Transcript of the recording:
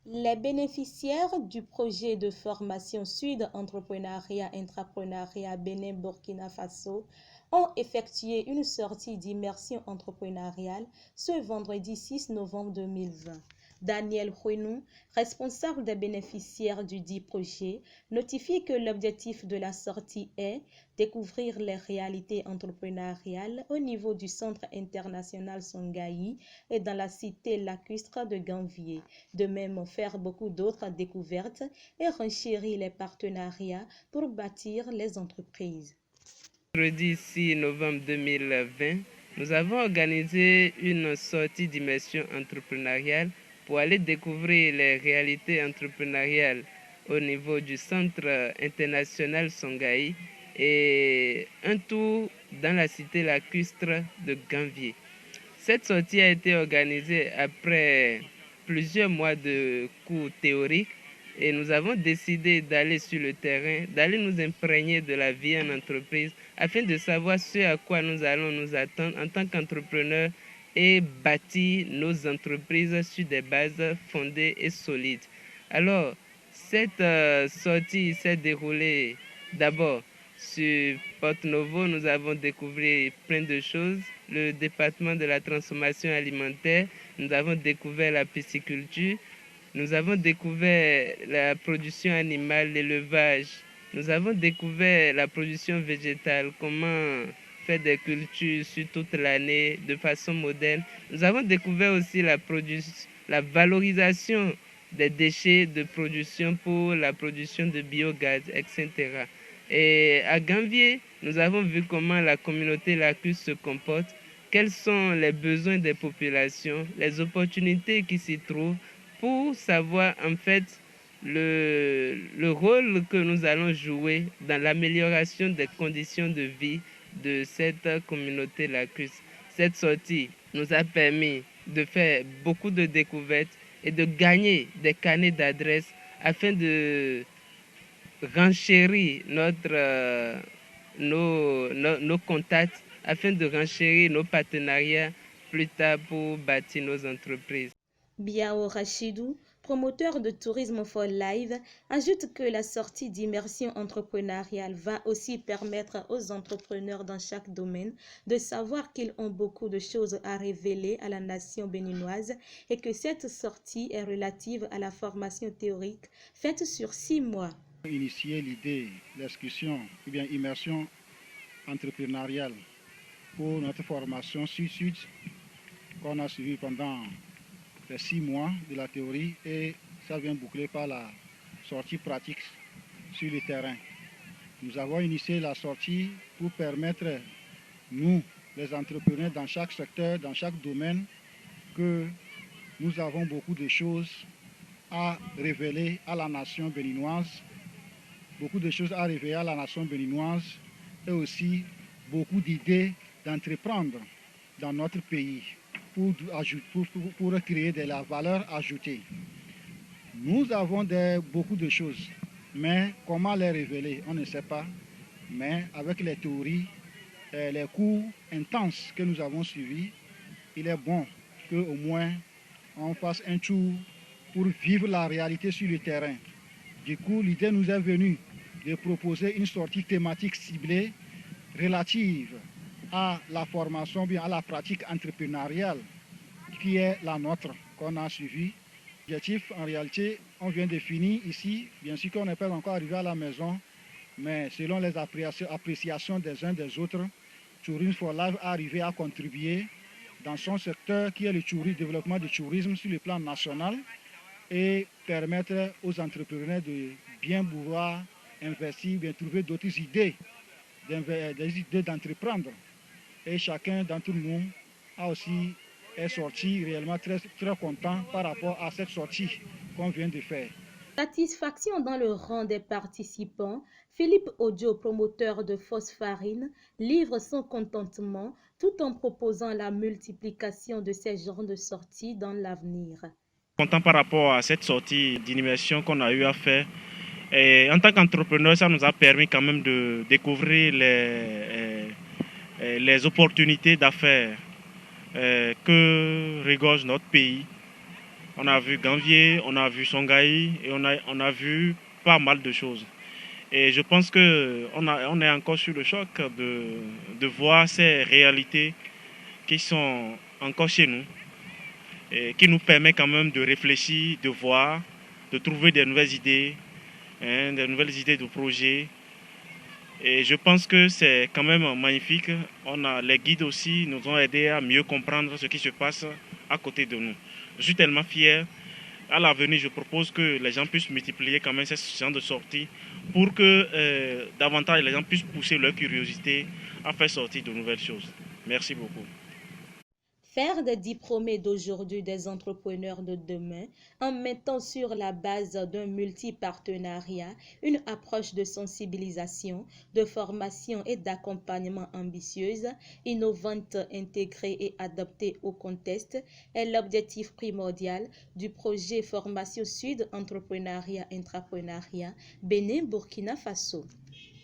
Les bénéficiaires du projet de formation Sud Entrepreneuriat Intrapreneuriat Bénin-Burkina Faso ont effectué une sortie d'immersion entrepreneuriale ce vendredi 6 novembre 2020. Daniel Huenou, responsable des bénéficiaires du dit projet, notifie que l'objectif de la sortie est découvrir les réalités entrepreneuriales au niveau du Centre international Songhai et dans la cité lacustre de Ganvier. De même, faire beaucoup d'autres découvertes et renchérir les partenariats pour bâtir les entreprises. Vendredi 6 novembre 2020, nous avons organisé une sortie d'immersion entrepreneuriale pour aller découvrir les réalités entrepreneuriales au niveau du Centre international Songhai et un tour dans la cité lacustre de Ganvier. Cette sortie a été organisée après plusieurs mois de cours théoriques et nous avons décidé d'aller sur le terrain, d'aller nous imprégner de la vie en entreprise afin de savoir ce à quoi nous allons nous attendre en tant qu'entrepreneurs et bâtir nos entreprises sur des bases fondées et solides. Alors, cette sortie s'est déroulée d'abord sur Porto Novo. Nous avons découvert plein de choses. Le département de la transformation alimentaire, nous avons découvert la pisciculture, nous avons découvert la production animale, l'élevage, nous avons découvert la production végétale, comment faire des cultures sur toute l'année de façon moderne. Nous avons découvert aussi la valorisation des déchets de production pour la production de biogaz, etc. Et à Ganvier, nous avons vu comment la communauté lacustre se comporte, quels sont les besoins des populations, les opportunités qui s'y trouvent pour savoir en fait le rôle que nous allons jouer dans l'amélioration des conditions de vie de cette communauté lacustre. Cette sortie nous a permis de faire beaucoup de découvertes et de gagner des carnets d'adresses afin de renchérir nos contacts, afin de renchérir nos partenariats plus tard pour bâtir nos entreprises. Biao Rachidou, promoteur de Tourisme for Life, ajoute que la sortie d'immersion entrepreneuriale va aussi permettre aux entrepreneurs dans chaque domaine de savoir qu'ils ont beaucoup de choses à révéler à la nation béninoise et que cette sortie est relative à la formation théorique faite sur 6 mois. Initier l'idée, l'excursion ou bien immersion entrepreneuriale pour notre formation Sud-Sud qu'on a suivi pendant les 6 mois de la théorie et ça vient boucler par la sortie pratique sur le terrain. Nous avons initié la sortie pour permettre, nous, les entrepreneurs dans chaque secteur, dans chaque domaine, que nous avons beaucoup de choses à révéler à la nation béninoise, et aussi beaucoup d'idées d'entreprendre dans notre pays pour créer de la valeur ajoutée. Nous avons beaucoup de choses, mais comment les révéler, on ne sait pas. Mais avec les théories, les cours intenses que nous avons suivis, il est bon qu'au moins on fasse un tour pour vivre la réalité sur le terrain. Du coup, l'idée nous est venue de proposer une sortie thématique ciblée relative à la formation, bien à la pratique entrepreneuriale qui est la nôtre, qu'on a suivi. L'objectif, en réalité, on vient de finir ici. Bien sûr qu'on n'est pas encore arrivé à la maison, mais selon les appréciations des uns des autres, Tourism for Life a arrivé à contribuer dans son secteur qui est le développement du tourisme sur le plan national et permettre aux entrepreneurs de bien pouvoir investir, bien trouver d'autres idées, des idées d'entreprendre. Et chacun d'entre nous est sorti réellement très, très content par rapport à cette sortie qu'on vient de faire. Satisfaction dans le rang des participants, Philippe Odio, promoteur de Phosfarine, livre son contentement tout en proposant la multiplication de ces genres de sorties dans l'avenir. Content par rapport à cette sortie d'immersion qu'on a eu à faire. Et en tant qu'entrepreneur, ça nous a permis quand même de découvrir les opportunités d'affaires que regorge notre pays. On a vu Ganvier, on a vu Songhai et on a vu pas mal de choses. Et je pense qu'on est encore sur le choc de voir ces réalités qui sont encore chez nous et qui nous permet quand même de réfléchir, de voir, de trouver des nouvelles idées, des nouvelles idées de projets. Et je pense que c'est quand même magnifique. Les guides aussi nous ont aidés à mieux comprendre ce qui se passe à côté de nous. Je suis tellement fier. À l'avenir, je propose que les gens puissent multiplier quand même ce genre de sorties pour que davantage les gens puissent pousser leur curiosité à faire sortir de nouvelles choses. Merci beaucoup. Faire des diplômés d'aujourd'hui des entrepreneurs de demain en mettant sur la base d'un multi-partenariat une approche de sensibilisation, de formation et d'accompagnement ambitieuse, innovante, intégrée et adaptée au contexte est l'objectif primordial du projet Formation Sud Entrepreneuriat Intrapreneuriat Bénin Burkina Faso.